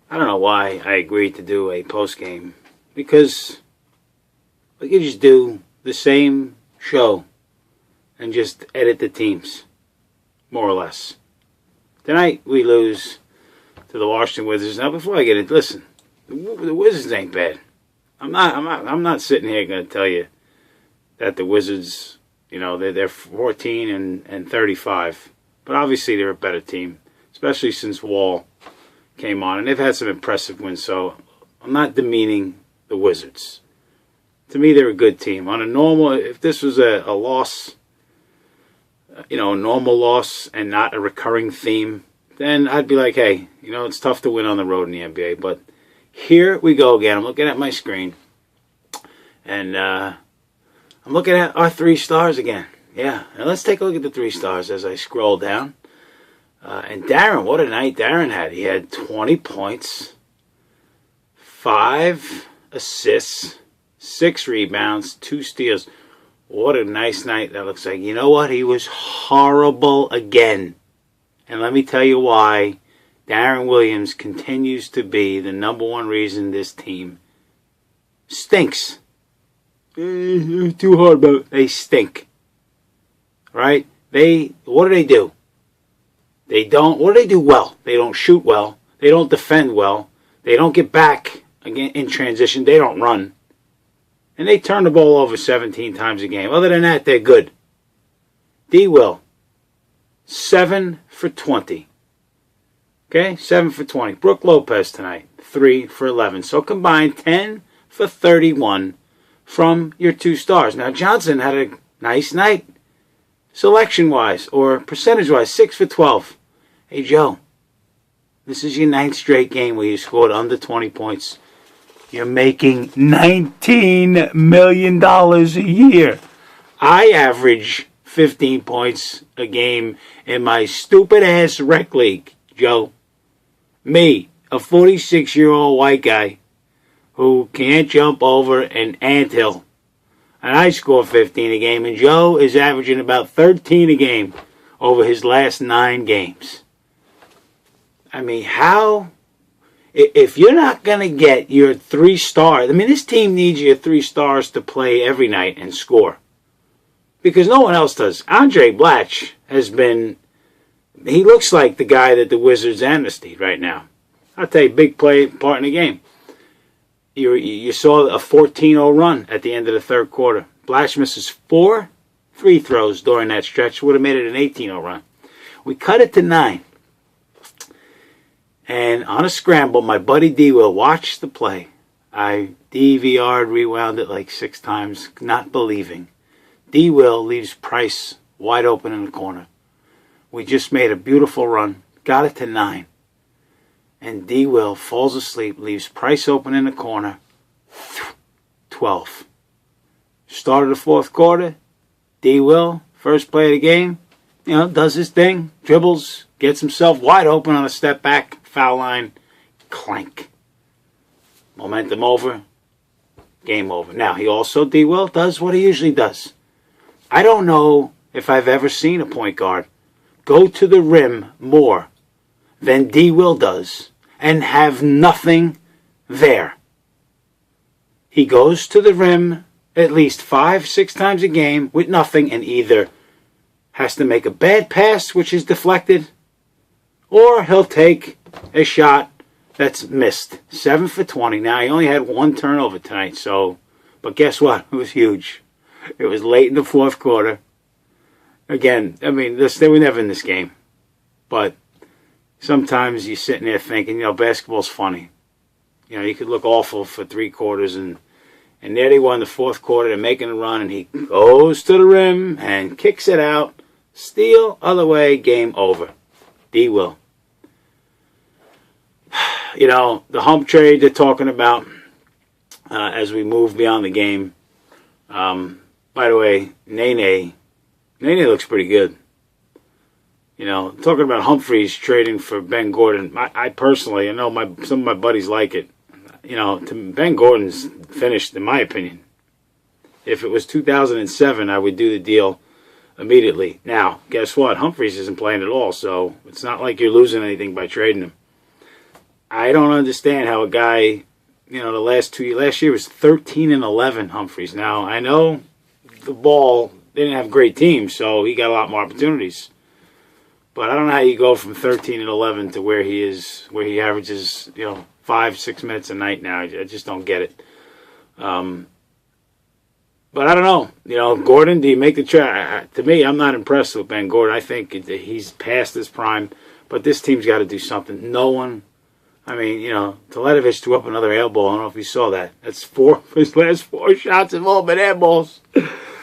I don't know why I agreed to do a post-game. Because we could just do the same show and just edit the teams, more or less. Tonight, we lose to the Washington Wizards. Now, before I get into listen, the Wizards ain't bad. I'm not sitting here going to tell you that the Wizards, they're 14 and 35. But obviously, they're a better team, especially since Wall came on. And they've had some impressive wins, so I'm not demeaning the Wizards. To me, they're a good team. On a normal, if this was a loss, a normal loss and not a recurring theme, then I'd be like, hey, it's tough to win on the road in the NBA. But here we go again. I'm looking at my screen, and I'm looking at our 3 stars again. Yeah, and let's take a look at the 3 stars as I scroll down. And Darren, what a night Darren had. He had 20 points, 5 assists, 6 rebounds, 2 steals. What a nice night that looks like. You know what? He was horrible again. And let me tell you why. Darren Williams continues to be the #1 reason this team stinks. Too hard, but they stink. Right? What do? What do they do well? They don't shoot well. They don't defend well. They don't get back again in transition. They don't run. And they turn the ball over 17 times a game. Other than that, they're good. D-Will, 7 for 20. Okay, 7 for 20. Brook Lopez tonight, 3 for 11. So combined, 10 for 31 from your 2 stars. Now, Johnson had a nice night, selection-wise or percentage-wise, 6 for 12. Hey, Joe, this is your 9th straight game where you scored under 20 points. You're making $19 million a year. I average 15 points a game in my stupid-ass rec league, Joe. Me, a 46-year-old white guy who can't jump over an anthill. And I score 15 a game, and Joe is averaging about 13 a game over his last 9 games. I mean, how? If you're not going to get your 3 stars, this team needs your 3 stars to play every night and score. Because no one else does. Andre Blatch he looks like the guy that the Wizards amnestied right now. I'll tell you, big part in the game. You saw a 14-0 run at the end of the 3rd quarter. Blatch misses 4 free throws during that stretch. Would have made it an 18-0 run. We cut it to 9. And on a scramble, my buddy D-Will watched the play. I DVR'd, rewound it like 6 times, not believing. D-Will leaves Price wide open in the corner. We just made a beautiful run, got it to 9. And D-Will falls asleep, leaves Price open in the corner. 12. Start of the 4th quarter, D-Will, first play of the game, does his thing, dribbles, gets himself wide open on a step back, foul line, clank. Momentum over, game over. Now, he also, D-Will, does what he usually does. I don't know if I've ever seen a point guard go to the rim more than D-Will does and have nothing there. He goes to the rim at least 5-6 times a game with nothing and either has to make a bad pass, which is deflected, or he'll take a shot that's missed. 7 for 20. Now, he only had 1 turnover tonight, but guess what? It was huge. It was late in the 4th quarter. Again, they were never in this game. But sometimes you're sitting there thinking, basketball's funny. You could look awful for 3 quarters, and there they were in the 4th quarter. They're making a run, and he goes to the rim and kicks it out. Steal, other way, game over. D-Will. The Hump trade they're talking about as we move beyond the game. By the way, Nene looks pretty good. Talking about Humphreys trading for Ben Gordon. I personally, some of my buddies like it. Ben Gordon's finished, in my opinion. If it was 2007, I would do the deal immediately. Now, guess what? Humphreys isn't playing at all, so it's not like you're losing anything by trading him. I don't understand how a guy, last year was 13-11, Humphreys. Now, I know the ball didn't have great teams, so he got a lot more opportunities. But I don't know how you go from 13-11 to where he is, where he averages, 5-6 minutes a night now. I just don't get it. But I don't know. Gordon, do you make the try? To me, I'm not impressed with Ben Gordon. I think he's past his prime. But this team's got to do something. No one, Teletovic threw up another air ball. I don't know if you saw that. That's his last 4 shots have all been air balls.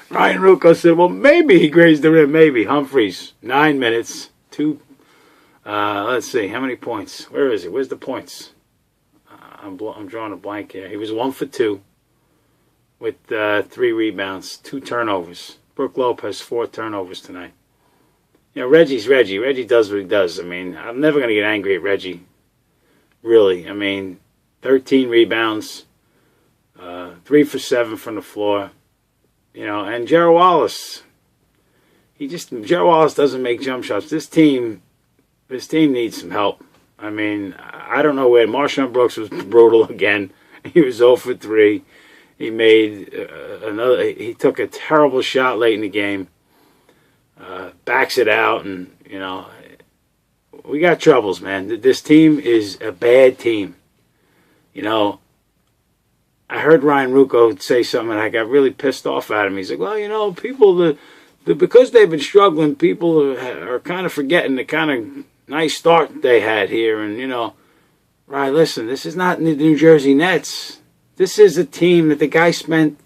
Ryan Ruocco said, well, maybe he grazed the rim. Maybe. Humphreys, 9 minutes. Let's see. How many points? Where is he? Where's the points? I'm drawing a blank here. He was 1 for 2 with 3 rebounds, 2 turnovers. Brook Lopez, 4 turnovers tonight. Reggie's Reggie. Reggie does what he does. I'm never going to get angry at Reggie. Really. 13 rebounds, 3 for 7 from the floor. And Gerald Wallace. Gerald Wallace doesn't make jump shots. This team needs some help. I don't know where. Marshawn Brooks was brutal again. He was 0 for 3. He made he took a terrible shot late in the game. Backs it out, and, we got troubles, man. This team is a bad team. I heard Ryan Ruocco say something, and I got really pissed off at him. He's like, well, people, because they've been struggling, people are kind of forgetting the kind of nice start they had here. And, right, listen, this is not the New Jersey Nets. This is a team that the guy spent,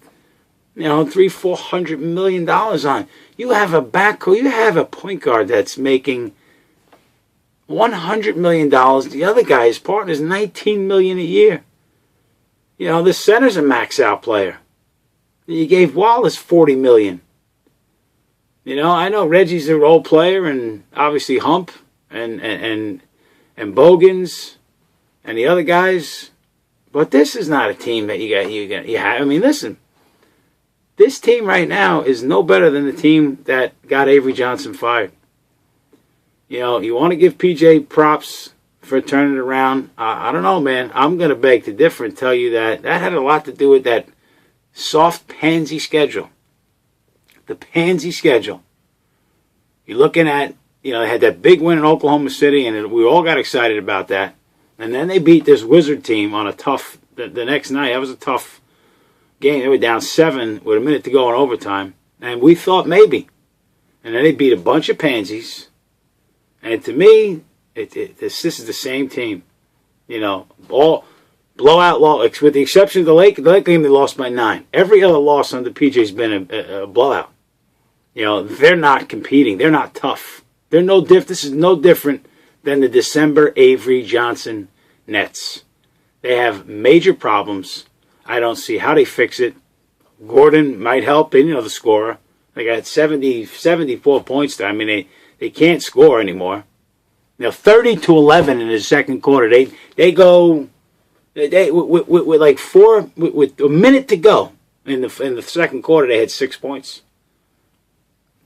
$300-400 million on. You have a backcourt, you have a point guard that's making $100 million. The other guy, his partner's $19 million a year. The center's a max out player. You gave Wallace $40 million. I know Reggie's a role player, and obviously Hump and Bogans and the other guys. But this is not a team that you have. Listen. This team right now is no better than the team that got Avery Johnson fired. You want to give PJ props for turning it around. I don't know, man. I'm going to beg to differ and tell you that had a lot to do with that soft pansy schedule. The pansy schedule. You're looking at, they had that big win in Oklahoma City, and we all got excited about that. And then they beat this Wizard team on a tough, the next night. That was a tough game. They were down 7 with a minute to go in overtime. And we thought maybe. And then they beat a bunch of pansies. And to me, this is the same team. All blowout loss, with the exception of the Lake game, they lost by 9. Every other loss under PJ's been a blowout. They're not competing. They're not tough. They're no diff. This is no different than the December Avery Johnson Nets. They have major problems. I don't see how they fix it. Gordon might help, and the scorer. They got 74 points there. They can't score anymore. 30-11 in the second quarter. They go with like 4 with a minute to go in the second quarter. They had 6 points.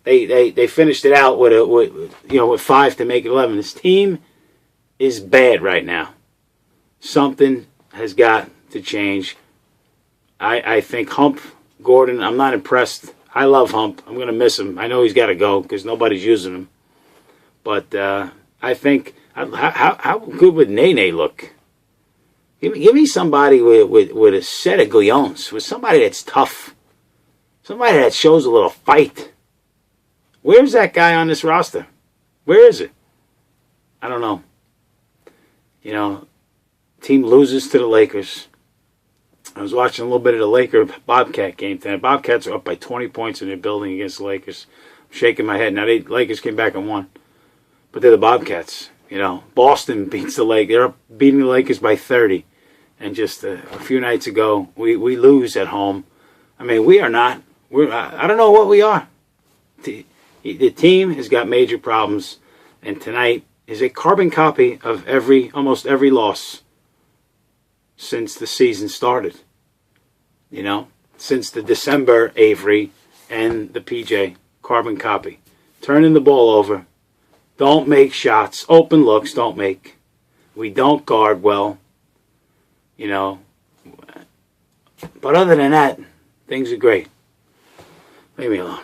They finished it out with 5 to make it 11. This team is bad right now. Something has got to change. I think Hump, Gordon, I'm not impressed. I love Hump. I'm going to miss him. I know he's got to go because nobody's using him. But I think, how good would Nene look? Give me somebody with a set of guillons, with somebody that's tough, somebody that shows a little fight. Where's that guy on this roster? Where is it? I don't know. Team loses to the Lakers. I was watching a little bit of the Laker Bobcat game tonight. Bobcats are up by 20 points in their building against the Lakers. I'm shaking my head. Now, Lakers came back and won. But they're the Bobcats. Boston beats the Lakers. They're beating the Lakers by 30. And just a few nights ago, we lose at home. We are not. I don't know what we are. The team has got major problems. And tonight is a carbon copy of almost every loss since the season started. Since the December Avery and the PJ, carbon copy. Turning the ball over. Don't make shots. Open looks, don't make. We don't guard well. You know. But other than that, things are great. Leave me alone.